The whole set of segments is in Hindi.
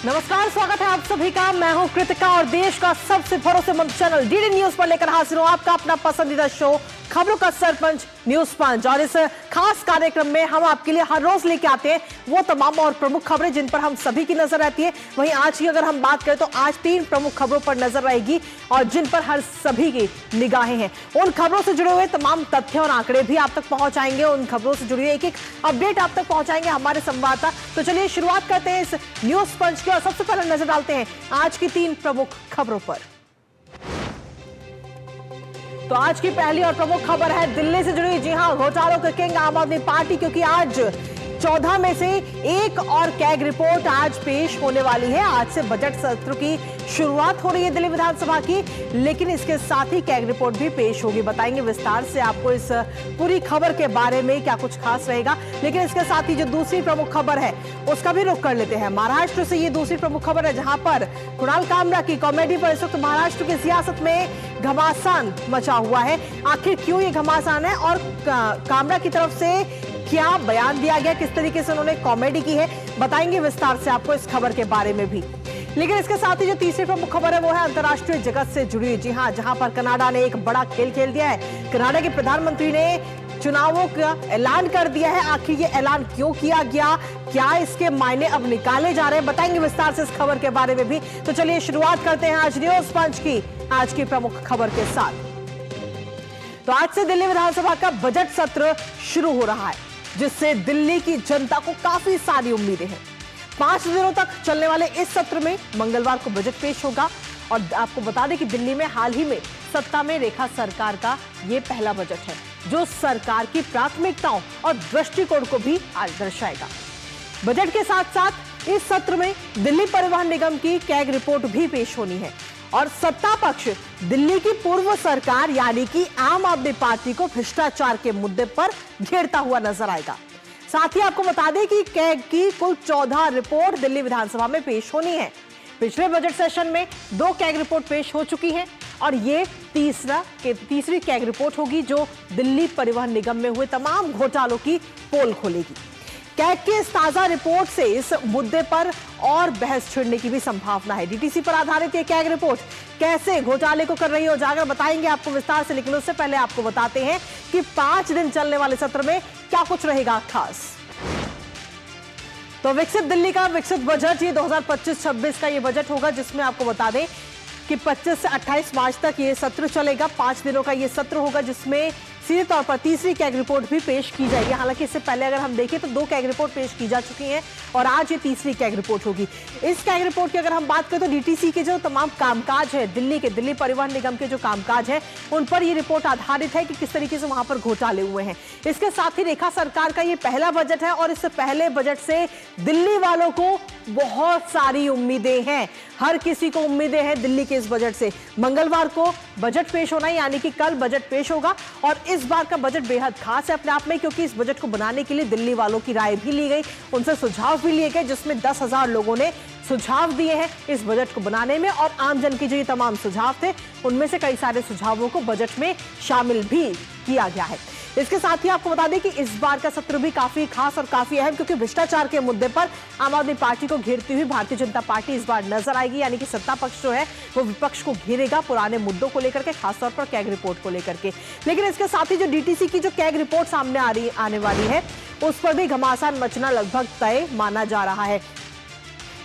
नमस्कार, स्वागत है आप सभी का। मैं हूं कृतिका और देश का सबसे भरोसेमंद चैनल डीडी न्यूज पर लेकर हाजिर हूं आपका अपना पसंदीदा शो खबरों का सरपंच न्यूज पंच। और इस खास कार्यक्रम में हम आपके लिए हर रोज लेके आते हैं वो तमाम और प्रमुख खबरें जिन पर हम सभी की नजर रहती है। वहीं आज की अगर हम बात करें तो आज 3 प्रमुख खबरों पर नजर रहेगी और जिन पर हर सभी की निगाहें हैं। उन खबरों से जुड़े हुए तमाम तथ्य और आंकड़े भी आप तक पहुंचाएंगे। उन खबरों से जुड़ी एक अपडेट आप तक पहुंचाएंगे हमारे संवाददाता। तो चलिए शुरुआत करते हैं इस न्यूज पंच की और सबसे पहले नजर डालते हैं आज की 3 प्रमुख खबरों पर। तो आज की पहली और प्रमुख खबर है दिल्ली से जुड़ी। जी हां, घोटालों के किंग आम आदमी पार्टी, क्योंकि आज 14 में से एक और कैग रिपोर्ट आज पेश होने वाली है। आज से बजट सत्र की शुरुआत हो रही है दिल्ली विधानसभा की, लेकिन इसके साथ ही कैग रिपोर्ट भी पेश होगी। बताएंगे विस्तार से आपको इस पूरी खबर के बारे में क्या कुछ खास रहेगा। लेकिन इसके साथ ही जो दूसरी प्रमुख खबर है उसका भी रुख कर लेते हैं। महाराष्ट्र से ये दूसरी प्रमुख खबर है, जहां पर कुणाल कामरा की कॉमेडी पर इस वक्त महाराष्ट्र की सियासत में घमासान मचा हुआ है। आखिर क्यों ये घमासान है और कामरा की तरफ से क्या बयान दिया गया, किस तरीके से उन्होंने कॉमेडी की है, बताएंगे विस्तार से आपको इस खबर के बारे में भी। लेकिन इसके साथ ही जो तीसरी प्रमुख खबर है वो है अंतर्राष्ट्रीय जगत से जुड़ी। जी हां, जहां पर कनाडा ने एक बड़ा खेल खेल दिया है। कनाडा के प्रधानमंत्री ने चुनावों का ऐलान कर दिया है। आखिर ये ऐलान क्यों किया गया, क्या इसके मायने अब निकाले जा रहे हैं, बताएंगे विस्तार से इस खबर के बारे में भी। तो चलिए शुरुआत करते हैं आज न्यूज पंच की आज की प्रमुख खबर के साथ। तो आज से दिल्ली विधानसभा का बजट सत्र शुरू हो रहा है, जिससे दिल्ली की जनता को काफी सारी उम्मीदें हैं। 5 दिनों तक चलने वाले इस सत्र में मंगलवार को बजट पेश होगा। और आपको बता दें कि दिल्ली में हाल ही में सत्ता में रेखा सरकार का ये पहला बजट है, जो सरकार की प्राथमिकताओं और दृष्टिकोण को भी आज दर्शाएगा। बजट के साथ साथ इस सत्र में दिल्ली परिवहन निगम की कैग रिपोर्ट भी पेश होनी है और सत्ता पक्ष दिल्ली की पूर्व सरकार यानी कि आम आदमी पार्टी को भ्रष्टाचार के मुद्दे पर घेरता हुआ नजर आएगा। साथ ही आपको बता दें कि कैग की कुल 14 रिपोर्ट दिल्ली विधानसभा में पेश होनी है। पिछले बजट सेशन में 2 कैग रिपोर्ट पेश हो चुकी हैं और ये तीसरी कैग रिपोर्ट होगी, जो दिल्ली परिवहन निगम में हुए तमाम घोटालों की पोल खोलेगी। कैग की इस ताजा रिपोर्ट से इस मुद्दे पर और बहस छिड़ने की भी संभावना है। डीटीसी पर आधारित ये कैग रिपोर्ट कैसे घोटाले को कर रही है उजागर, बताएंगे आपको विस्तार से। लेकिन उससे पहले आपको बताते हैं कि 5 दिन चलने वाले सत्र में क्या कुछ रहेगा खास। तो विकसित दिल्ली का विकसित बजट, ये 2025-26 का ये बजट होगा, जिसमें आपको बता दें कि 25 से 28 मार्च तक ये सत्र चलेगा। 5 दिनों का ये सत्र होगा, जिसमें सीधे तौर पर तीसरी कैग रिपोर्ट भी पेश की जाएगी। हालांकि इससे पहले अगर हम देखें तो 2 कैग रिपोर्ट पेश की जा चुकी हैं और आज ये तीसरी कैग रिपोर्ट होगी। इस कैग रिपोर्ट की अगर हम बात करें तो डीटीसी के जो तमाम कामकाज है, दिल्ली परिवहन निगम के जो कामकाज है, उन पर ये रिपोर्ट आधारित है कि किस तरीके से वहां पर घोटाले हुए हैं। इसके साथ ही रेखा सरकार का ये पहला बजट है और इससे पहले बजट से दिल्ली वालों को बहुत सारी उम्मीदें हैं। हर किसी को उम्मीदें हैं दिल्ली के इस बजट से। मंगलवार को बजट पेश होना, यानी कि कल बजट पेश होगा और इस बार का बजट बेहद खास है अपने आप में, क्योंकि इस बजट को बनाने के लिए दिल्ली वालों की राय भी ली गई, उनसे सुझाव भी लिए गए, जिसमें 10,000 लोगों ने सुझाव दिए हैं इस बजट को बनाने में। और आमजन के जो ये तमाम सुझाव थे, उनमें से कई सारे सुझावों को बजट में शामिल भी किया गया है। इसके साथ ही आपको बता दें कि इस बार का सत्र भी काफी खास और काफी अहम, क्योंकि भ्रष्टाचार के मुद्दे पर आम आदमी पार्टी को घेरती हुई भारतीय जनता पार्टी इस बार नजर आएगी। यानी कि सत्ता पक्ष जो है वो विपक्ष को घेरेगा पुराने मुद्दों को लेकर के, खासतौर पर कैग रिपोर्ट को लेकर के। लेकिन इसके साथ ही जो डीटीसी की जो कैग रिपोर्ट सामने आने वाली है, उस पर भी घमासान मचना लगभग तय माना जा रहा है,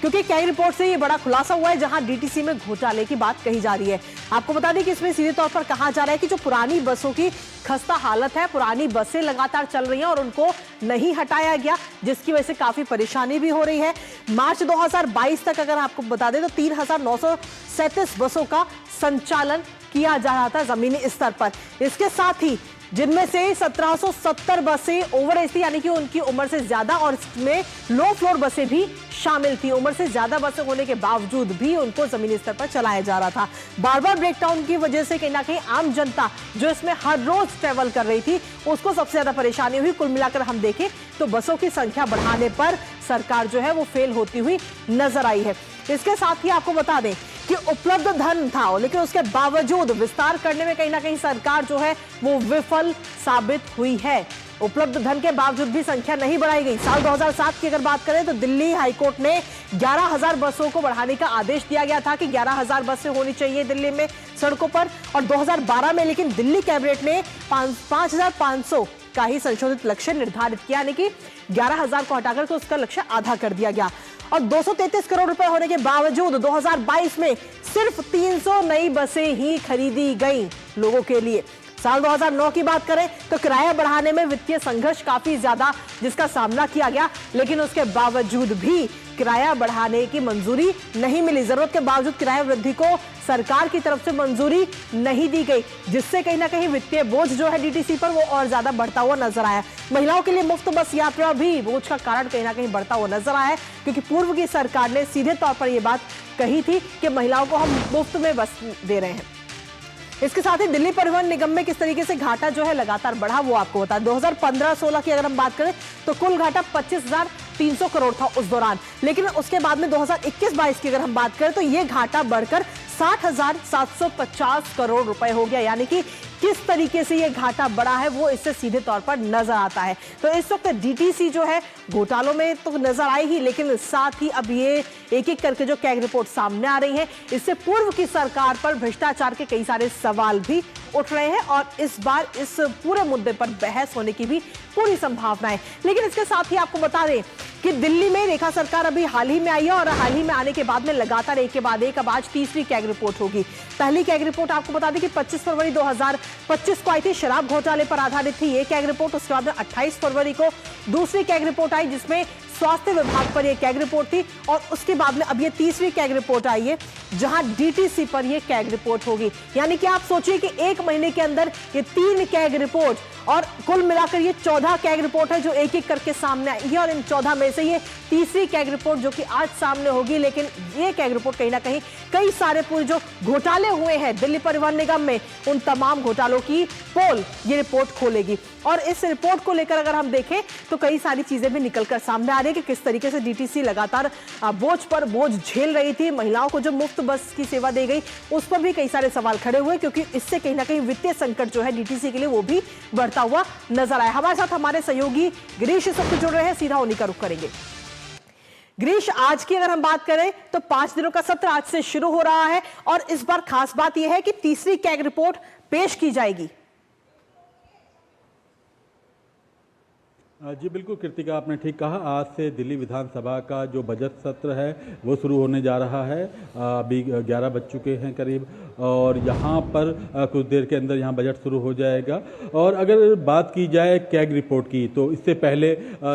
क्योंकि कैग रिपोर्ट से ये बड़ा खुलासा हुआ है, जहां डीटीसी में घोटाले की बात कही जा रही है। आपको बता दें कि इसमें सीधे तौर पर कहा जा रहा है कि जो पुरानी बसों की खस्ता हालत है, पुरानी बसें लगातार चल रही हैं और उनको नहीं हटाया गया, जिसकी वजह से काफी परेशानी भी हो रही है। मार्च 2022 तक अगर आपको बता दें तो 3,937 बसों का संचालन किया जा रहा था जमीनी स्तर पर। इसके साथ ही जिनमें से 1770 बसें ओवर एज थी, यानी कि उनकी उम्र से ज्यादा, और इसमें लो फ्लोर बसें भी शामिल थी। उम्र से ज्यादा बसें होने के बावजूद भी उनको जमीनी स्तर पर चलाया जा रहा था। बार बार ब्रेकडाउन की वजह से कहीं ना कहीं आम जनता जो इसमें हर रोज ट्रेवल कर रही थी, उसको सबसे ज्यादा परेशानी हुई। कुल मिलाकर हम देखें तो बसों की संख्या बढ़ाने पर सरकार जो है वो फेल होती हुई नजर आई है। इसके साथ ही आपको बता दें कि उपलब्ध धन था, लेकिन उसके बावजूद विस्तार करने में कहीं ना कहीं सरकार जो है वो विफल साबित हुई है। उपलब्ध धन के बावजूद भी संख्या नहीं बढ़ाई गई। साल 2007 की अगर बात करें तो दिल्ली हाईकोर्ट ने 11,000 बसों को बढ़ाने का आदेश दिया गया था कि 11,000 बसें होनी चाहिए दिल्ली में सड़कों पर, और 2012 में लेकिन दिल्ली कैबिनेट ने 5,500 का ही संशोधित लक्ष्य निर्धारित किया, यानी कि 11,000 को हटाकर तो उसका लक्ष्य आधा कर दिया गया। और 233 करोड़ रुपए होने के बावजूद 2022 में सिर्फ 300 नई बसें ही खरीदी गई लोगों के लिए। साल 2009 की बात करें तो किराया बढ़ाने में वित्तीय संघर्ष काफी ज्यादा जिसका सामना किया गया, लेकिन उसके बावजूद भी किराया बढ़ाने की मंजूरी नहीं मिली। जरूरत के बावजूद किराया वृद्धि को सरकार की तरफ से मंजूरी नहीं दी गई, जिससे कहीं ना कहीं वित्तीय बोझ जो है डीटीसी पर वो और ज्यादा बढ़ता हुआ नजर आया। महिलाओं के लिए मुफ्त बस यात्रा भी बोझ का कारण कहीं ना कहीं बढ़ता हुआ नजर आया है, क्योंकि पूर्व की सरकार ने सीधे तौर पर यह बात कही थी कि महिलाओं को हम मुफ्त में बस दे रहे हैं। इसके साथ ही दिल्ली परिवहन निगम में किस तरीके से घाटा जो है लगातार बढ़ा वो आपको बता दें। 2015-16 की अगर हम बात करें तो कुल घाटा 25,300 करोड़ था उस दौरान, लेकिन उसके बाद में 2021-22 की अगर हम बात करें तो ये घाटा बढ़कर 60,750 करोड़ रुपए हो गया। यानी कि किस तरीके से ये घाटा बढ़ा है वो इससे सीधे तौर पर नजर आता है। तो इस वक्त डीटीसी जो है घोटालों में तो नजर आई ही, लेकिन साथ ही अब ये एक एक करके जो कैग रिपोर्ट सामने आ रही है, इससे पूर्व की सरकार पर भ्रष्टाचार के कई सारे सवाल भी उठ रहे हैं और इस बार इस पूरे मुद्दे पर बहस होने की भी पूरी संभावना है। लेकिन इसके साथ ही आपको बता दें कि दिल्ली में रेखा सरकार अभी हाल ही में आई है और हाल ही में आने के बाद में लगातार एक के बाद एक अब आज तीसरी कैग रिपोर्ट होगी। पहली कैग रिपोर्ट आपको बता दें कि 25 फरवरी 2025 को आई थी, शराब घोटाले पर आधारित थी ये कैग रिपोर्ट। उसके बाद में 28 फरवरी को दूसरी कैग रिपोर्ट आई जिसमें स्वास्थ्य विभाग पर यह कैग रिपोर्ट थी, और उसके बाद में अब ये तीसरी कैग रिपोर्ट आई है जहां डीटीसी पर यह कैग रिपोर्ट होगी। यानी कि आप सोचिए कि एक महीने के अंदर ये 3 कैग रिपोर्ट और कुल मिलाकर ये 14 कैग रिपोर्ट है जो एक एक करके सामने आई है, और इन 14 में से ये तीसरी कैग रिपोर्ट जो कि आज सामने होगी। लेकिन ये कैग रिपोर्ट कहीं ना कहीं कई सारे पूरे जो घोटाले हुए हैं दिल्ली परिवहन निगम में उन तमाम घोटालों की पोल ये रिपोर्ट खोलेगी। और इस रिपोर्ट को लेकर अगर हम देखें तो कई सारी चीजें भी निकलकर सामने आ रही है कि किस तरीके से डीटीसी लगातार बोझ पर बोझ झेल रही थी। महिलाओं को जो मुफ्त बस की सेवा दी गई उस पर भी कई सारे सवाल खड़े हुए, क्योंकि इससे कहीं ना कहीं वित्तीय संकट जो है डीटीसी के लिए वो भी बढ़ता हुआ नजर आया। हमारे साथ हमारे सहयोगी गिरीश इस वक्त जुड़ रहे हैं, सीधा उन्हीं का रुख करेंगे। गिरीश, आज की अगर हम बात करें तो 5 दिनों का सत्र आज से शुरू हो रहा है और इस बार खास बात यह है कि तीसरी कैग रिपोर्ट पेश की जाएगी। जी बिल्कुल कृतिका, आपने ठीक कहा। आज से दिल्ली विधानसभा का जो बजट सत्र है वो शुरू होने जा रहा है। अभी 11 बज चुके हैं करीब, और यहाँ पर कुछ देर के अंदर यहाँ बजट शुरू हो जाएगा। और अगर बात की जाए कैग रिपोर्ट की तो इससे पहले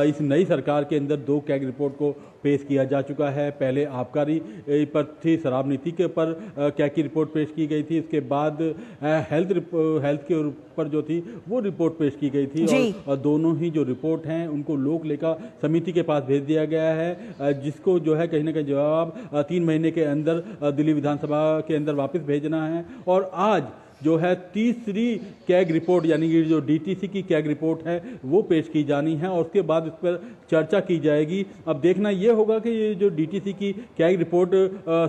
इस नई सरकार के अंदर 2 कैग रिपोर्ट को पेश किया जा चुका है। पहले आबकारी पर थी, शराब नीति के ऊपर कैग की रिपोर्ट पेश की गई थी। इसके बाद हेल्थ के ऊपर जो थी वो रिपोर्ट पेश की गई थी, और दोनों ही जो रिपोर्ट हैं उनको लोक लेखा समिति के पास भेज दिया गया है, जिसको जो है कहीं ना कहीं जवाब 3 महीने के अंदर दिल्ली विधानसभा के अंदर वापस भेजना है। और आज जो है तीसरी कैग रिपोर्ट यानी कि जो डीटीसी की कैग रिपोर्ट है वो पेश की जानी है, और उसके बाद इस पर चर्चा की जाएगी। अब देखना ये होगा कि ये जो डीटीसी की कैग रिपोर्ट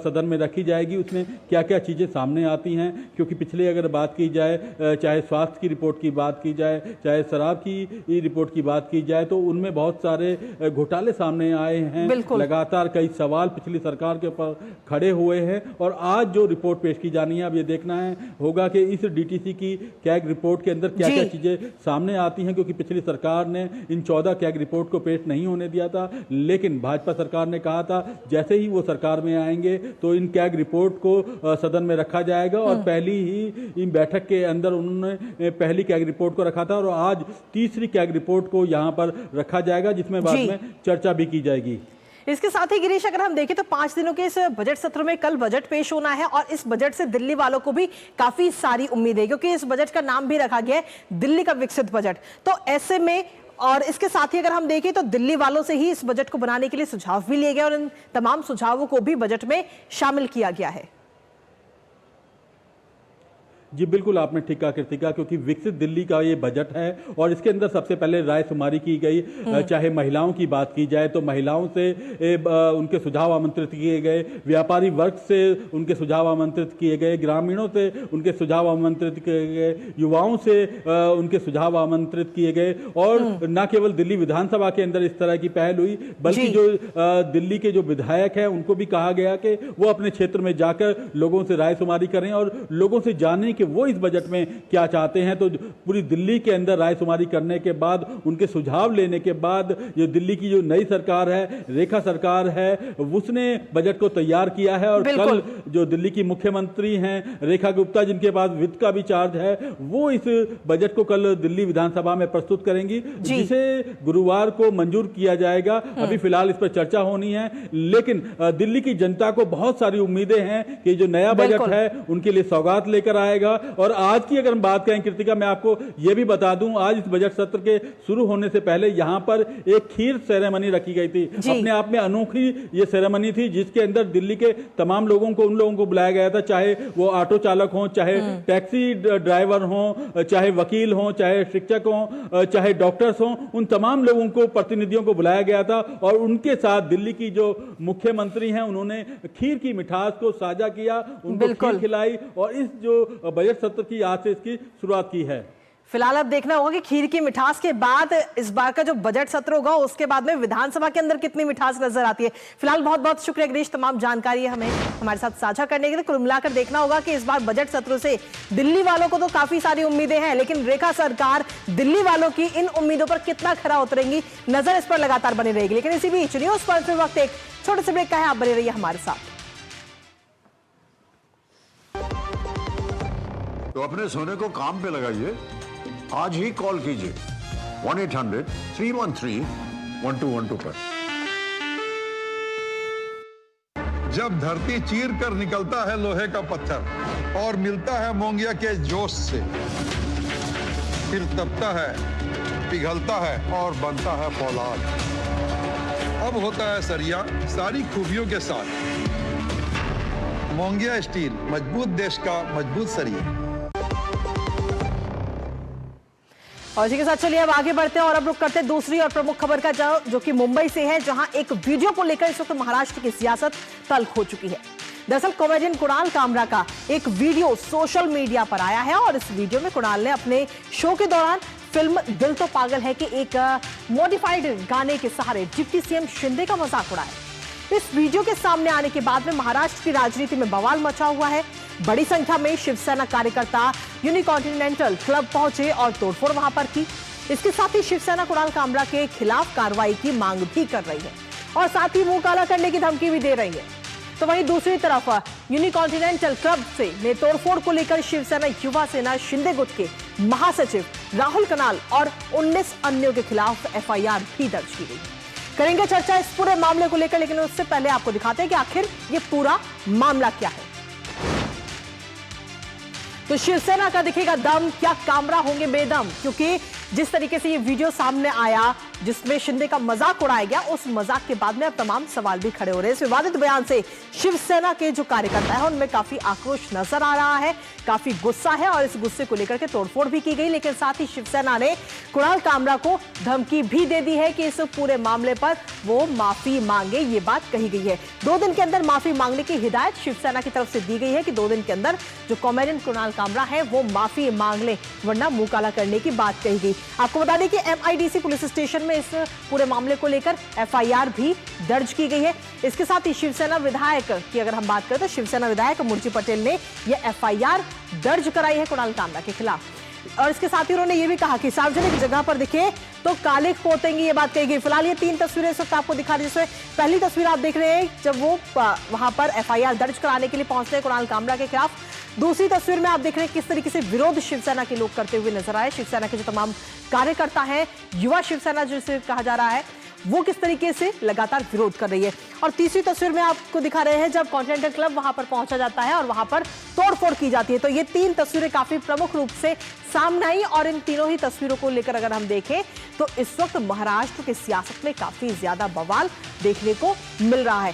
सदन में रखी जाएगी उसमें क्या क्या चीज़ें सामने आती हैं, क्योंकि पिछले अगर बात की जाए, चाहे स्वास्थ्य की रिपोर्ट की बात की जाए, चाहे शराब की रिपोर्ट की बात की जाए, तो उनमें बहुत सारे घोटाले सामने आए हैं। लगातार कई सवाल पिछली सरकार के ऊपर खड़े हुए हैं, और आज जो रिपोर्ट पेश की जानी है अब ये देखना होगा कि इस डीटीसी की कैग रिपोर्ट के अंदर क्या क्या चीजें सामने आती हैं, क्योंकि पिछली सरकार ने इन 14 कैग रिपोर्ट को पेश नहीं होने दिया था। लेकिन भाजपा सरकार ने कहा था जैसे ही वो सरकार में आएंगे तो इन कैग रिपोर्ट को सदन में रखा जाएगा, और पहली ही इन बैठक के अंदर उन्होंने पहली कैग रिपोर्ट को रखा था, और आज तीसरी कैग रिपोर्ट को यहां पर रखा जाएगा, जिसमें बाद में चर्चा भी की जाएगी। इसके साथ ही गिरीश, अगर हम देखें तो 5 दिनों के इस बजट सत्र में कल बजट पेश होना है, और इस बजट से दिल्ली वालों को भी काफी सारी उम्मीद है, क्योंकि इस बजट का नाम भी रखा गया है दिल्ली का विकसित बजट। तो ऐसे में और इसके साथ ही अगर हम देखें तो दिल्ली वालों से ही इस बजट को बनाने के लिए सुझाव भी लिए गए, और इन तमाम सुझावों को भी बजट में शामिल किया गया है। जी बिल्कुल, आपने ठीक कहा कृतिका, क्योंकि विकसित दिल्ली का ये बजट है और इसके अंदर सबसे पहले रायशुमारी की गई। चाहे महिलाओं की बात की जाए तो महिलाओं से उनके सुझाव आमंत्रित किए गए, व्यापारी वर्ग से उनके सुझाव आमंत्रित किए गए, ग्रामीणों से उनके सुझाव आमंत्रित किए गए, युवाओं से उनके सुझाव आमंत्रित किए गए। और न केवल दिल्ली विधानसभा के अंदर इस तरह की पहल हुई, बल्कि जो दिल्ली के जो विधायक हैं उनको भी कहा गया कि वो अपने क्षेत्र में जाकर लोगों से रायशुमारी करें और लोगों से जानें कि वो इस बजट में क्या चाहते हैं। तो पूरी दिल्ली के अंदर रायशुमारी करने के बाद, उनके सुझाव लेने के बाद, ये दिल्ली की जो नई सरकार है, रेखा सरकार है, उसने बजट को तैयार किया है। और कल जो दिल्ली की मुख्यमंत्री हैं रेखा गुप्ता, जिनके पास वित्त का भी चार्ज है, वो इस बजट को कल दिल्ली विधानसभा में प्रस्तुत करेंगी, जिसे गुरुवार को मंजूर किया जाएगा। अभी फिलहाल इस पर चर्चा होनी है, लेकिन दिल्ली की जनता को बहुत सारी उम्मीदें हैं कि जो नया बजट है उनके लिए सौगात लेकर आएगा। और आज की अगर हम बात करें कृतिका, मैं आपको यह भी बता दूं, आज इस बजट सत्र के शुरू होने से पहले यहां पर एक खीर सेरेमनी रखी गई थी। अपने आप में अनोखी ये सेरेमनी थी, जिसके अंदर दिल्ली के तमाम लोगों को, उन लोगों को बुलाया गया था, चाहे वो ऑटो चालक हों, चाहे टैक्सी ड्राइवर हों, चाहे वकील हों, चाहे शिक्षक हों, चाहे डॉक्टर्स हों, उन तमाम लोगों को, प्रतिनिधियों को बुलाया गया था। और उनके साथ दिल्ली की जो मुख्यमंत्री हैं उन्होंने खीर की मिठास को साझा किया, उनको खीर खिलाई और इस जो बजट सत्र की आज से इसकी शुरुआत की है। फिलहाल अब देखना होगा कि खीर की मिठास के बाद इस बार का जो बजट सत्र होगा उसके बाद में विधानसभा के अंदर कितनी मिठास नजर आती है। फिलहाल बहुत बहुत शुक्रिया गिरीश, तमाम जानकारी हमें हमारे साथ साझा करने के लिए। कुल मिलाकर देखना होगा कि इस बार बजट सत्र से दिल्ली वालों को तो काफी सारी उम्मीदें हैं, लेकिन रेखा सरकार दिल्ली वालों की इन उम्मीदों पर कितना खरा उतरेंगी, नजर इस पर लगातार बनी रहेगी। लेकिन इसी बीच न्यूज पर फिर वक्त एक छोटे से ब्रेक का है, आप बने रहिए हमारे साथ। तो अपने सोने को काम पे लगाइए, आज ही कॉल कीजिए 1-800-313-1212 पर। जब धरती चीर कर निकलता है लोहे का पत्थर और मिलता है मोंगिया के जोश से, फिर तपता है, पिघलता है और बनता है फौलाद। अब होता है सरिया सारी खूबियों के साथ। मोंगिया स्टील, मजबूत देश का मजबूत सरिया। और इसी के साथ चलिए अब आगे बढ़ते हैं और अब रुक करते हैं दूसरी और प्रमुख खबर का, जो कि मुंबई से है, जहां एक वीडियो को लेकर इस वक्त महाराष्ट्र की सियासत तल्ख हो चुकी है। दरअसल कॉमेडियन कुणाल कामरा का एक वीडियो सोशल मीडिया पर आया है और इस वीडियो में कुणाल ने अपने शो के दौरान फिल्म दिल तो पागल है कि एक मॉडिफाइड गाने के सहारे डिप्टी सीएम शिंदे का मजाक उड़ाया। इस वीडियो के सामने आने के बाद में महाराष्ट्र की राजनीति में बवाल मचा हुआ है। बड़ी संख्या में शिवसेना कार्यकर्ता यूनिकॉन्टिनेंटल क्लब पहुंचे और तोड़फोड़ वहां पर की। इसके साथ ही शिवसेना कुणाल कामरा के खिलाफ कार्रवाई की मांग भी कर रही है और साथ ही मुंह काला करने की धमकी भी दे रही है। तो वहीं दूसरी तरफ यूनिकॉन्टिनेंटल क्लब से ने तोड़फोड़ को लेकर शिवसेना युवा सेना शिंदे गुट के महासचिव राहुल कनाल और 19 अन्यों के खिलाफ एफआईआर भी दर्ज की गई। करेंगे चर्चा इस पूरे मामले को लेकर, लेकिन उससे पहले आपको दिखाते हैं कि आखिर ये पूरा मामला क्या है। तो शिवसेना का दिखेगा दम, क्या कामरा होंगे बेदम? क्योंकि जिस तरीके से ये वीडियो सामने आया जिसमें शिंदे का मजाक उड़ाया गया, उस मजाक के बाद में अब तमाम सवाल भी खड़े हो रहे हैं। इस विवादित बयान से शिवसेना के जो कार्यकर्ता है उनमें काफी आक्रोश नजर आ रहा है, काफी गुस्सा है और इस गुस्से को लेकर के तोड़फोड़ भी की गई। लेकिन साथ ही शिवसेना ने कुणाल कामरा को धमकी भी दे दी है कि इस पूरे मामले पर वो माफी मांगे, ये बात कही गई है। 2 दिन के अंदर माफी मांगने की हिदायत शिवसेना की तरफ से दी गई है कि 2 दिन के अंदर जो कॉमेडियन कुणाल कामरा है वो माफी मांग ले, वरना मुंह काला करने की बात कही गई। आपको बता दें कि एमआईडीसी पुलिस स्टेशन में इस पूरे मामले को लेकर एफआईआर भी दर्ज की गई है। इसके साथ ही शिवसेना विधायक की अगर हम बात करें तो शिवसेना विधायक मुर्ची पटेल ने यह एफआईआर दर्ज कराई है कुणाल कामरा के खिलाफ। और इसके साथ ही उन्होंने ये भी कहा कि सार्वजनिक जगह पर दिखे तो काले पोतेंगे, ये बात कही गई। फिलहाल ये 3 तस्वीरें इस वक्त आपको दिखा रही है। जिसमें पहली तस्वीर आप देख रहे हैं जब वो वहां पर एफआईआर दर्ज कराने के लिए पहुंचते हैं कुणाल कामरा के खिलाफ। दूसरी तस्वीर में आप देख रहे हैं किस तरीके से विरोध शिवसेना के लोग करते हुए नजर आए। शिवसेना के जो तमाम कार्यकर्ता हैं, युवा शिवसेना जिसे कहा जा रहा है, वो किस तरीके से लगातार विरोध कर रही है। और तीसरी तस्वीर में आपको दिखा रहे हैं जब कॉन्टिनेंटल क्लब वहां पर पहुंचा जाता है और वहां पर तोड़फोड़ की जाती है। तो ये 3 तस्वीरें काफी प्रमुख रूप से सामने आई और इन तीनों ही तस्वीरों को लेकर अगर हम देखें तो इस वक्त महाराष्ट्र की सियासत में काफी ज्यादा बवाल देखने को मिल रहा है।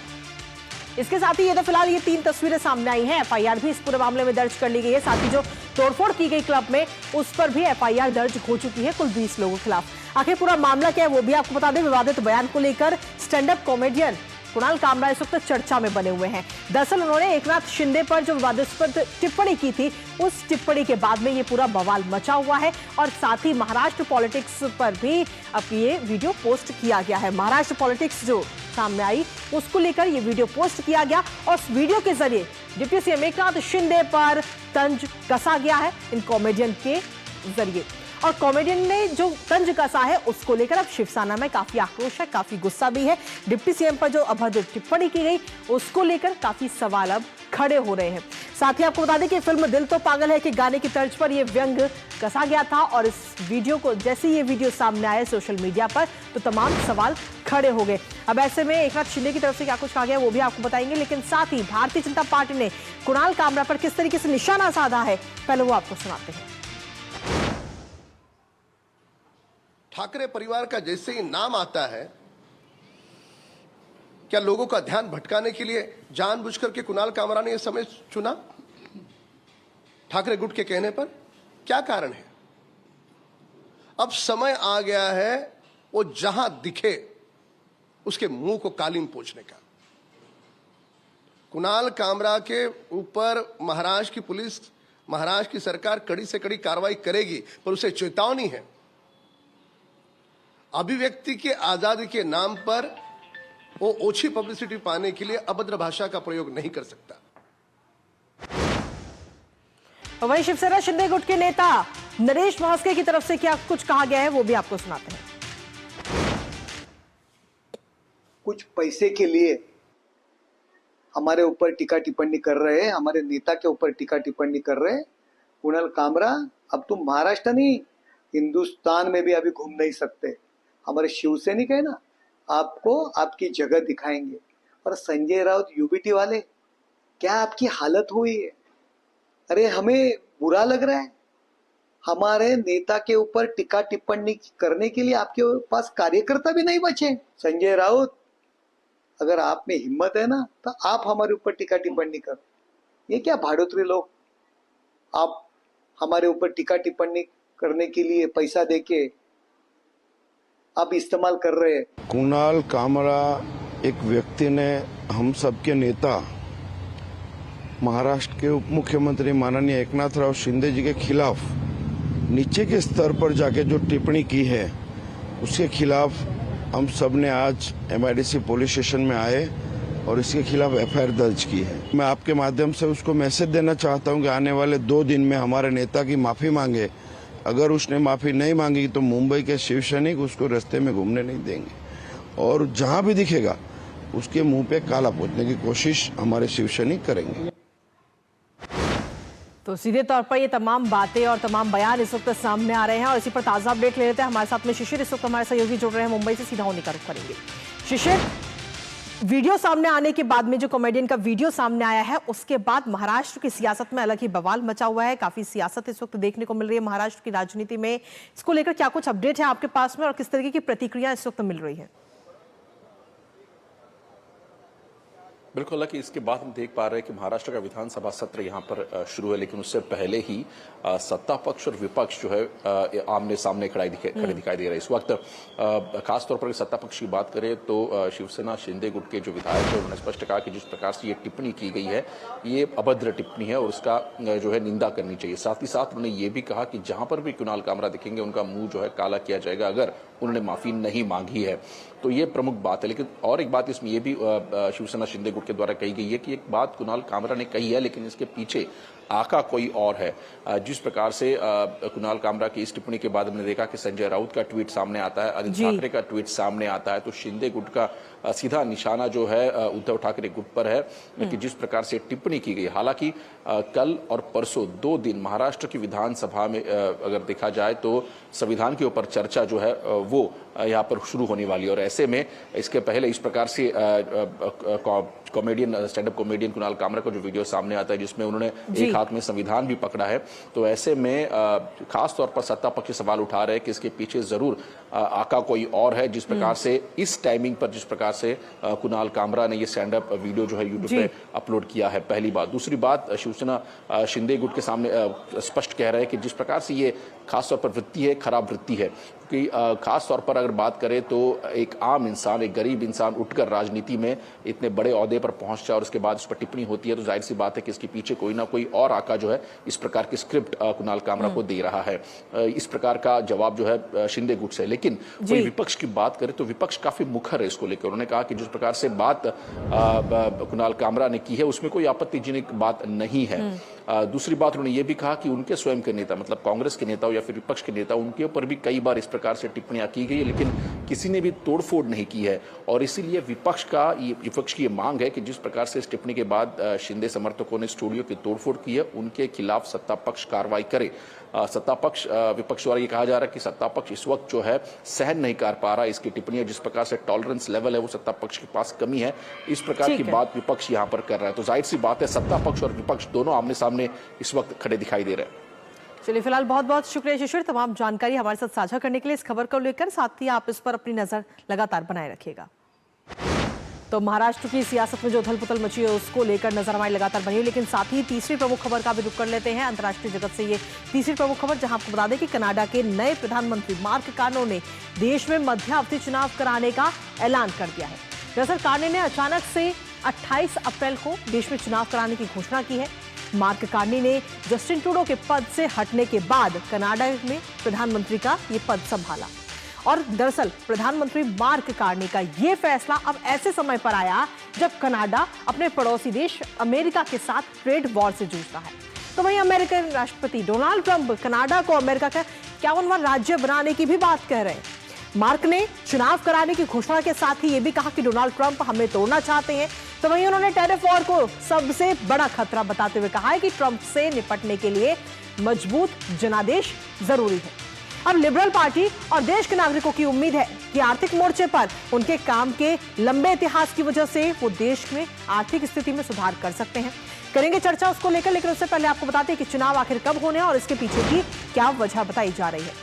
इसके साथ ही ये तो फिलहाल ये 3 तस्वीरें सामने आई हैं। एफआईआर भी इस पूरे मामले में दर्ज कर ली गई है। साथ ही जो तोड़फोड़ की गई क्लब में, उस पर भी एफआईआर दर्ज हो चुकी है कुल 20 लोगों के खिलाफ। आखिर पूरा मामला क्या है वो भी आपको बता दें। विवादित बयान को लेकर stand up comedian Kunal Kamra इस वक्त चर्चा में बने हुए हैं। दरअसल उन्होंने एकनाथ शिंदे पर जो विवादास्पद टिप्पणी की थी, उस टिप्पणी के बाद में ये पूरा बवाल मचा हुआ है और साथ ही महाराष्ट्र पॉलिटिक्स पर भी अब ये वीडियो पोस्ट किया गया है। महाराष्ट्र पॉलिटिक्स जो सामने आई उसको लेकर ये वीडियो पोस्ट किया गया और उस वीडियो के जरिए डिप्टी सीएम एकनाथ शिंदे पर तंज कसा गया है इन कॉमेडियन के जरिए। और कॉमेडियन ने जो तंज कसा है उसको लेकर अब शिवसेना में काफी आक्रोश है, काफी गुस्सा भी है। डिप्टी सीएम पर जो अभद्र टिप्पणी की गई उसको लेकर काफी सवाल अब खड़े हो रहे हैं। साथ ही आपको बता दें कि फिल्म दिल तो पागल है कि गाने की तर्ज पर यह व्यंग कसा गया था और इस वीडियो को जैसे ये वीडियो सामने आया सोशल मीडिया पर तो तमाम सवाल खड़े हो गए। अब ऐसे में एकनाथ शिंदे की तरफ से क्या कुछ कहा गया वो भी आपको बताएंगे, लेकिन साथ ही भारतीय जनता पार्टी ने कुणाल कामरा पर किस तरीके से निशाना साधा है पहले वो आपको सुनाते हैं। ठाकरे परिवार का जैसे ही नाम आता है, क्या लोगों का ध्यान भटकाने के लिए जानबूझकर के कुणाल कामरा ने यह समय चुना? ठाकरे गुट के कहने पर क्या कारण है? अब समय आ गया है वो जहां दिखे उसके मुंह को कालीन पोंछने का। कुणाल कामरा के ऊपर महाराष्ट्र की पुलिस, महाराष्ट्र की सरकार कड़ी से कड़ी कार्रवाई करेगी, पर उसे चेतावनी है, अभिव्यक्ति के आजादी के नाम पर वो ओछी पब्लिसिटी पाने के लिए अभद्र भाषा का प्रयोग नहीं कर सकता। वहीं शिवसेना शिंदे गुट के नेता नरेश महास्के की तरफ से क्या कुछ कहा गया है वो भी आपको सुनाते हैं। कुछ पैसे के लिए हमारे ऊपर टीका टिप्पणी कर रहे हैं, हमारे नेता के ऊपर टीका टिप्पणी कर रहे हैं। कुणाल कामरा, अब तुम महाराष्ट्र नहीं हिंदुस्तान में भी अभी घूम नहीं सकते। हमारे शिवसैनिक है ना, आपको आपकी जगह दिखाएंगे। और संजय राउत यूबीटी वाले, क्या आपकी हालत हुई है? अरे हमें बुरा लग रहा है, हमारे नेता के ऊपर टीका टिप्पणी करने के लिए आपके पास कार्यकर्ता भी नहीं बचे। संजय राउत, अगर आप में हिम्मत है ना तो आप हमारे ऊपर टीका टिप्पणी कर। ये क्या भाड़ोत्री लोग, आप हमारे ऊपर टीका टिप्पणी करने के लिए पैसा देके आप इस्तेमाल कर रहे हैं। कुणाल कामरा एक व्यक्ति ने हम सबके नेता महाराष्ट्र के उप मुख्यमंत्री माननीय एकनाथ राव शिंदे जी के खिलाफ नीचे के स्तर पर जाके जो टिप्पणी की है उसके खिलाफ हम सब ने आज एमआईडीसी पुलिस स्टेशन में आए और इसके खिलाफ एफआईआर दर्ज की है। मैं आपके माध्यम से उसको मैसेज देना चाहता हूं कि आने वाले 2 दिन में हमारे नेता की माफी मांगे। अगर उसने माफी नहीं मांगी तो मुंबई के शिवसैनिक उसको रास्ते में घूमने नहीं देंगे और जहां भी दिखेगा उसके मुंह पे काला पोतने की कोशिश हमारे शिवसैनिक करेंगे। तो सीधे तौर पर ये तमाम बातें और तमाम बयान इस वक्त सामने आ रहे हैं और इसी पर ताजा अपडेट ले लेते हैं। हमारे साथ में शिशिर इस वक्त हमारे सहयोगी जुड़ रहे हैं मुंबई से, सीधा उन्हीं का रुख करेंगे। शिशिर, वीडियो सामने आने के बाद में जो कॉमेडियन का वीडियो सामने आया है उसके बाद महाराष्ट्र की सियासत में अलग ही बवाल मचा हुआ है। काफी सियासत इस वक्त देखने को मिल रही है महाराष्ट्र की राजनीति में। इसको लेकर क्या कुछ अपडेट है आपके पास में और किस तरीके की प्रतिक्रिया इस वक्त मिल रही है? बिल्कुल, हालांकि इसके बाद हम देख पा रहे हैं कि महाराष्ट्र का विधानसभा सत्र यहां पर शुरू है, लेकिन उससे पहले ही सत्ता पक्ष और विपक्ष जो है आमने सामने खड़े दिखाई दे रहे हैं इस वक्त। खासतौर पर सत्ता पक्ष की बात करें तो शिवसेना शिंदे गुट के जो विधायक है उन्होंने स्पष्ट कहा कि जिस प्रकार से ये टिप्पणी की गई है ये अभद्र टिप्पणी है और उसका जो है निंदा करनी चाहिए। साथ ही साथ उन्होंने ये भी कहा कि जहां पर भी कुणाल कामरा दिखेंगे उनका मुंह जो है काला किया जाएगा अगर उन्होंने माफी नहीं मांगी है। तो ये प्रमुख बात है। लेकिन और एक बात इसमें ये भी शिवसेना शिंदे गुट के द्वारा कही गई है कि एक बात कुणाल कामरा ने कही है लेकिन इसके पीछे आका कोई और है। जिस प्रकार से कुणाल कामरा की इस टिप्पणी के बाद हमने देखा कि संजय राउत का ट्वीट सामने आता है, आदित्य ठाकरे का ट्वीट सामने आता है, तो शिंदे गुट का सीधा निशाना जो है उद्धव ठाकरे गुट पर है कि जिस प्रकार से टिप्पणी की गई। हालांकि कल और परसों 2 दिन महाराष्ट्र की विधानसभा में अगर देखा जाए तो संविधान के ऊपर चर्चा जो है वो यहाँ पर शुरू होने वाली है और ऐसे में इसके पहले इस प्रकार से comedian, stand up comedian Kunal Kamra का जो वीडियो सामने आता है जिसमें उन्होंने एक हाथ में संविधान भी पकड़ा है। तो ऐसे में खास तौर पर सत्ता पक्ष सवाल उठा रहे हैं कि इसके पीछे जरूर आका कोई और है। जिस प्रकार से इस टाइमिंग पर जिस प्रकार से कुणाल कामरा ने ये स्टैंड अप वीडियो जो है यूट्यूब पे अपलोड किया है, पहली बात। दूसरी बात, शिवसेना शिंदे गुट के सामने स्पष्ट कह रहे हैं कि जिस प्रकार से ये खासतौर पर वृत्ति है, खराब वृत्ति है, क्योंकि खास तौर पर अगर बात करें तो एक आम इंसान, एक गरीब इंसान उठकर राजनीति में इतने बड़े ओहदे पर पहुंच जाए और उसके बाद उस पर टिप्पणी होती है, तो जाहिर सी बात है कि इसके पीछे कोई ना कोई और आका जो है इस प्रकार की स्क्रिप्ट कुणाल कामरा को दे रहा है। इस प्रकार का जवाब जो है शिंदे गुट से। लेकिन कोई विपक्ष की बात करे तो विपक्ष काफी मुखर है इसको लेकर। उन्होंने कहा कि जिस प्रकार से बात कुणाल कामरा ने की है उसमें कोई आपत्तिजनक बात नहीं है। दूसरी बात, उन्होंने ये भी कहा कि उनके स्वयं के नेता, मतलब कांग्रेस के नेता या फिर विपक्ष के नेता, उनके ऊपर भी कई बार इस प्रकार से टिप्पणियां की गई है, लेकिन किसी ने भी तोड़फोड़ नहीं की है। और इसीलिए विपक्ष की ये मांग है कि जिस प्रकार से इस टिप्पणी के बाद शिंदे समर्थकों ने स्टूडियो की तोड़फोड़ की है, उनके खिलाफ सत्ता पक्ष कार्रवाई करे। सत्ता पक्ष, विपक्ष द्वारा ये कहा जा रहा है कि सत्ता पक्ष इस वक्त जो है सहन नहीं कर पा रहा इसकी टिप्पणियां, जिस प्रकार से टॉलरेंस लेवल है वो सत्ता पक्ष के पास कमी है, इस प्रकार की बात विपक्ष यहां पर कर रहा है। तो जाहिर सी बात है सत्ता पक्ष और विपक्ष दोनों आमने सामने इस वक्त खड़े दिखाई दे रहे हैं। चलिए, फिलहाल बहुत बहुत शुक्रिया शिशिर, तमाम जानकारी हमारे साथ साझा करने के लिए। इस खबर को लेकर साथ ही आप इस पर अपनी नजर लगातार बनाए रखिएगा। तो महाराष्ट्र की सियासत में जो उथल पुथल मची है उसको लेकर नजर हमारी लगातार बनी हुई, लेकिन साथ ही तीसरी प्रमुख खबर का भी रुख कर लेते हैं अंतर्राष्ट्रीय जगत से। ये तीसरी प्रमुख खबर, जहां आपको बता दें कि कनाडा के नए प्रधानमंत्री मार्क कार्ने ने देश में मध्यावधि चुनाव कराने का ऐलान कर दिया है। दरअसल कार्ने ने अचानक से 28 अप्रैल को देश में चुनाव कराने की घोषणा की है। मार्क कार्ने ने जस्टिन ट्रूडो के पद से हटने के बाद कनाडा में प्रधानमंत्री का ये पद संभाला। और दरअसल प्रधानमंत्री मार्क कार्ने का ये फैसला अब ऐसे समय पर आया जब कनाडा अपने पड़ोसी देश अमेरिका के साथ ट्रेड वॉर से जूझ रहा है। तो वहीं अमेरिकन राष्ट्रपति डोनाल्ड ट्रंप कनाडा को अमेरिका का 51वां राज्य बनाने की भी बात कह रहे हैं। मार्क ने चुनाव कराने की घोषणा के साथ ही यह भी कहा कि डोनाल्ड ट्रंप हमें तोड़ना चाहते हैं। तो वहीं उन्होंने टैरिफ वॉर को सबसे बड़ा खतरा बताते हुए कहा है कि ट्रंप से निपटने के लिए मजबूत जनादेश जरूरी है। अब लिबरल पार्टी और देश के नागरिकों की उम्मीद है कि आर्थिक मोर्चे पर उनके काम के लंबे इतिहास की वजह से वो देश में आर्थिक स्थिति में सुधार कर सकते हैं। करेंगे चर्चा उसको लेकर, लेकिन उससे पहले आपको बताते हैं कि चुनाव आखिर कब होने हैं और इसके पीछे की क्या वजह बताई जा रही है।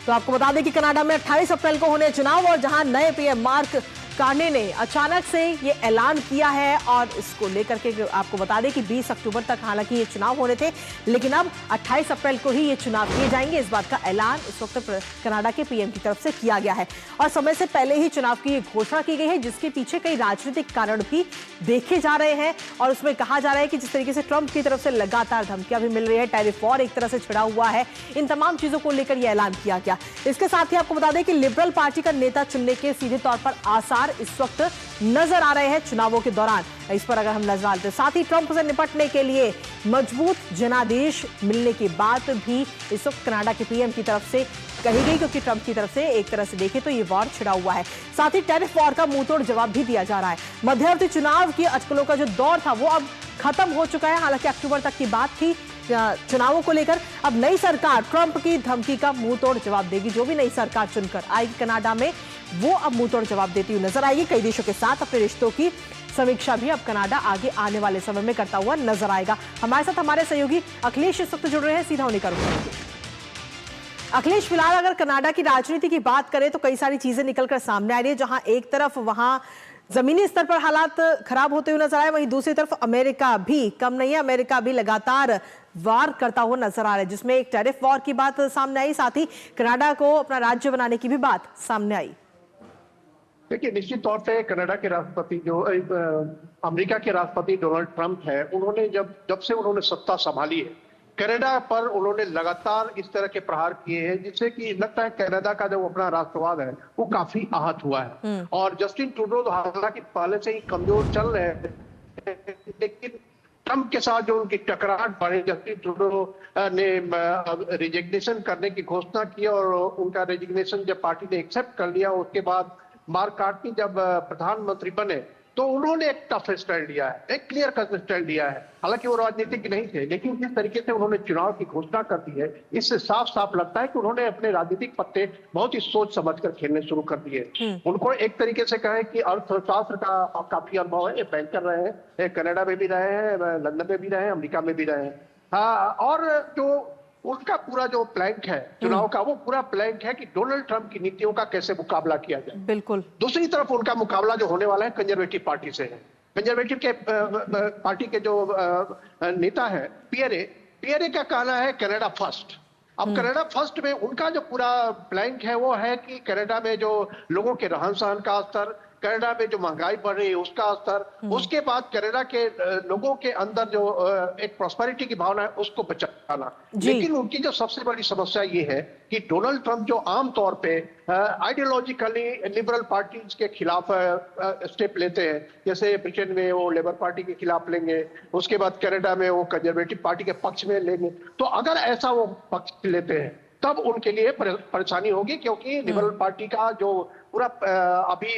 तो आपको बता दें कि कनाडा में 28 अप्रैल को होने चुनाव, और जहां नए पीएम मार्क कार्ने ने अचानक से ये ऐलान किया है और इसको लेकर के आपको बता दें कि 20 अक्टूबर तक हालांकि ये चुनाव होने थे, लेकिन अब 28 अप्रैल को ही ये चुनाव किए जाएंगे। इस बात का ऐलान इस वक्त कनाडा के पीएम की तरफ से किया गया है और समय से पहले ही चुनाव की घोषणा की गई है, जिसके पीछे कई राजनीतिक कारण भी देखे जा रहे हैं। और उसमें कहा जा रहा है कि जिस तरीके से ट्रंप की तरफ से लगातार धमकियां भी मिल रही है, टैरिफ वॉर एक तरह से छिड़ा हुआ है, इन तमाम चीजों को लेकर यह ऐलान किया गया। इसके साथ ही आपको बता दें कि लिबरल पार्टी का नेता चुनने के सीधे तौर पर आसार इस वक्त नजर आ रहे हैं चुनावों के दौरान। इस पर अगर हम नजर डालते हैं, साथ ही ट्रंप से निपटने के लिए मजबूत जनादेश मिलने की बात भी इस वक्त कनाडा के पीएम की तरफ से कही गई, क्योंकि ट्रंप की तरफ से एक तरह से देखें तो ये वॉर छिड़ा हुआ है। साथ ही टैरिफ वॉर का मुंहतोड़ जवाब भी दिया जा रहा है। मध्यावधि चुनाव की अटकलों का जो दौर था वो अब खत्म हो चुका है। हालांकि अक्टूबर तक की बात थी चुनावों को लेकर। अब नई सरकार ट्रंप की धमकी का मुंहतोड़ जवाब देगी। जो भी नई सरकार चुनकर आएगी कनाडा में, वो अब मुंहतोड़ जवाब देती हुई नजर आएगी। कई देशों के साथ अपने रिश्तों की समीक्षा भी अब कनाडा आगे आने वाले समय में करता हुआ नजर आएगा। हमारे साथ हमारे सहयोगी अखिलेश इस वक्त जुड़ रहे हैं, सीधा उन्हीं का रुख करेंगे। अखिलेश, फिलहाल अगर कनाडा की राजनीति की बात करें तो कई सारी चीजें निकलकर सामने आ रही है। जहां एक तरफ वहां जमीनी स्तर पर हालात खराब होते हुए नजर आए, वहीं दूसरी तरफ अमेरिका भी कम नहीं है। अमेरिका भी लगातार वार करता हुआ नजर आ रहा है, जिसमें एक टैरिफ वॉर की बात सामने आई, साथ ही कनाडा को अपना राज्य बनाने की भी बात सामने आई। देखिए, निश्चित तौर से कनाडा के राष्ट्रपति जो अमेरिका के राष्ट्रपति डोनाल्ड ट्रंप है, उन्होंने जब से उन्होंने सत्ता संभाली है, कनाडा पर उन्होंने लगातार इस तरह के प्रहार किए हैं, जिससे कि लगता है कनाडा का जो अपना राष्ट्रवाद है वो काफी आहत हुआ है। और जस्टिन ट्रूडो हालांकि पहले से ही कमजोर चल रहे हैं, लेकिन ट्रंप के साथ जो उनकी टकराहट बढ़ी, जस्टिन ट्रूडो ने रिजिग्नेशन करने की घोषणा की और उनका रेजिग्नेशन जब पार्टी ने एक्सेप्ट कर लिया, उसके बाद मार्क कार्नी जब प्रधानमंत्री बने तो उन्होंने एक टफ स्टैंड लिया है, एक क्लियर कट स्टैंड लिया है। हालांकि वो राजनीतिक नहीं थे, लेकिन जिस तरीके से उन्होंने चुनाव की घोषणा कर दी है, इससे साफ साफ लगता है कि उन्होंने अपने राजनीतिक पत्ते बहुत ही सोच समझ कर खेलने शुरू कर दिए। उनको एक तरीके से कहें कि अर्थशास्त्र का काफी अनुभव है, ये बैंकर रहे हैं, ये कनाडा में भी रहे हैं, लंदन में भी रहे हैं, अमेरिका में भी रहे हैं। हाँ, और जो उनका पूरा जो प्लान है चुनाव का, वो पूरा प्लान है कि डोनाल्ड ट्रंप की नीतियों का कैसे मुकाबला किया जाए। बिल्कुल। दूसरी तरफ उनका मुकाबला जो होने वाला है कंजर्वेटिव पार्टी से है। कंजर्वेटिव के पार्टी के जो नेता है पियरे का कहना है कनाडा फर्स्ट। अब कनाडा फर्स्ट में उनका जो पूरा प्लान है वो है कि कनाडा में जो लोगों के रहन सहन का स्तर, कनाडा में जो महंगाई बढ़ रही है उसका स्तर, उसके बाद कनाडा के लोगों के अंदर जो एक प्रॉस्पेरिटी की भावना है उसको बचाना। लेकिन उनकी जो सबसे बड़ी समस्या ये है कि डोनाल्ड ट्रंप जो आमतौर पे आइडियोलॉजिकली लिबरल पार्टीज के खिलाफ स्टेप लेते हैं, जैसे ब्रिटेन में वो लेबर पार्टी के खिलाफ लेंगे, उसके बाद कनाडा में वो कंजर्वेटिव पार्टी के पक्ष में लेंगे। तो अगर ऐसा वो पक्ष लेते हैं तब उनके लिए परेशानी होगी, क्योंकि लिबरल पार्टी का जो पूरा अभी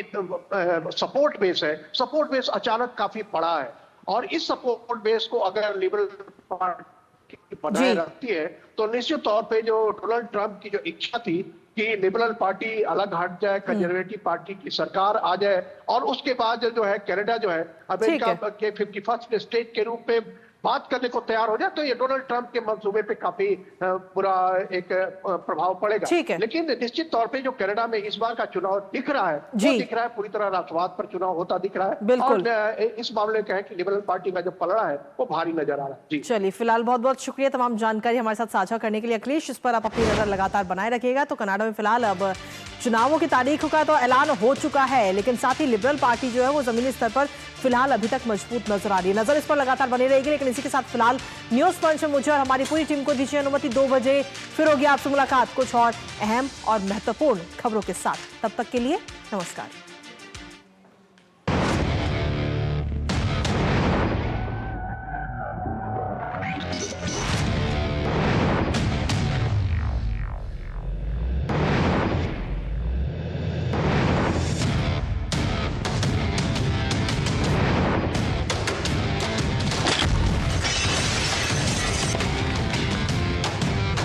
सपोर्ट बेस है, सपोर्ट बेस अचानक काफी बड़ा है, और इस सपोर्ट बेस को अगर लिबरल पार्टी बनाए रखती है तो निश्चित तौर पे जो डोनाल्ड ट्रंप की जो इच्छा थी कि लिबरल पार्टी अलग हट जाए, कंजर्वेटिव पार्टी की सरकार आ जाए, और उसके बाद जो है कनाडा जो है अमेरिका के 51st स्टेट के रूप में बात करने को तैयार हो जाए, तो ये डोनाल्ड ट्रंप के मंसूबे पे काफी बुरा एक प्रभाव पड़ेगा। लेकिन निश्चित तौर पे जो कनाडा में इस बार का चुनाव दिख रहा है, वो दिख रहा है पूरी तरह राष्ट्रवाद पर चुनाव होता दिख रहा है, और इस मामले का है कि लिबरल पार्टी का जो पलड़ा है वो भारी नजर आ रहा है। जी चलिए, फिलहाल बहुत बहुत शुक्रिया तमाम जानकारी हमारे साथ साझा करने के लिए अखिलेश। इस पर आप अपनी नजर लगातार बनाए रखिएगा। तो कनाडा में फिलहाल अब चुनावों की तारीख का तो ऐलान हो चुका है, लेकिन साथ ही लिबरल पार्टी जो है वो जमीनी स्तर पर फिलहाल अभी तक मजबूत नजर आ रही है। नजर इस पर लगातार बनी रहेगी। लेकिन इसी के साथ फिलहाल न्यूज पंच में मुझे और हमारी पूरी टीम को दीजिए अनुमति। 2 बजे फिर होगी आपसे मुलाकात कुछ और अहम और महत्वपूर्ण खबरों के साथ। तब तक के लिए नमस्कार।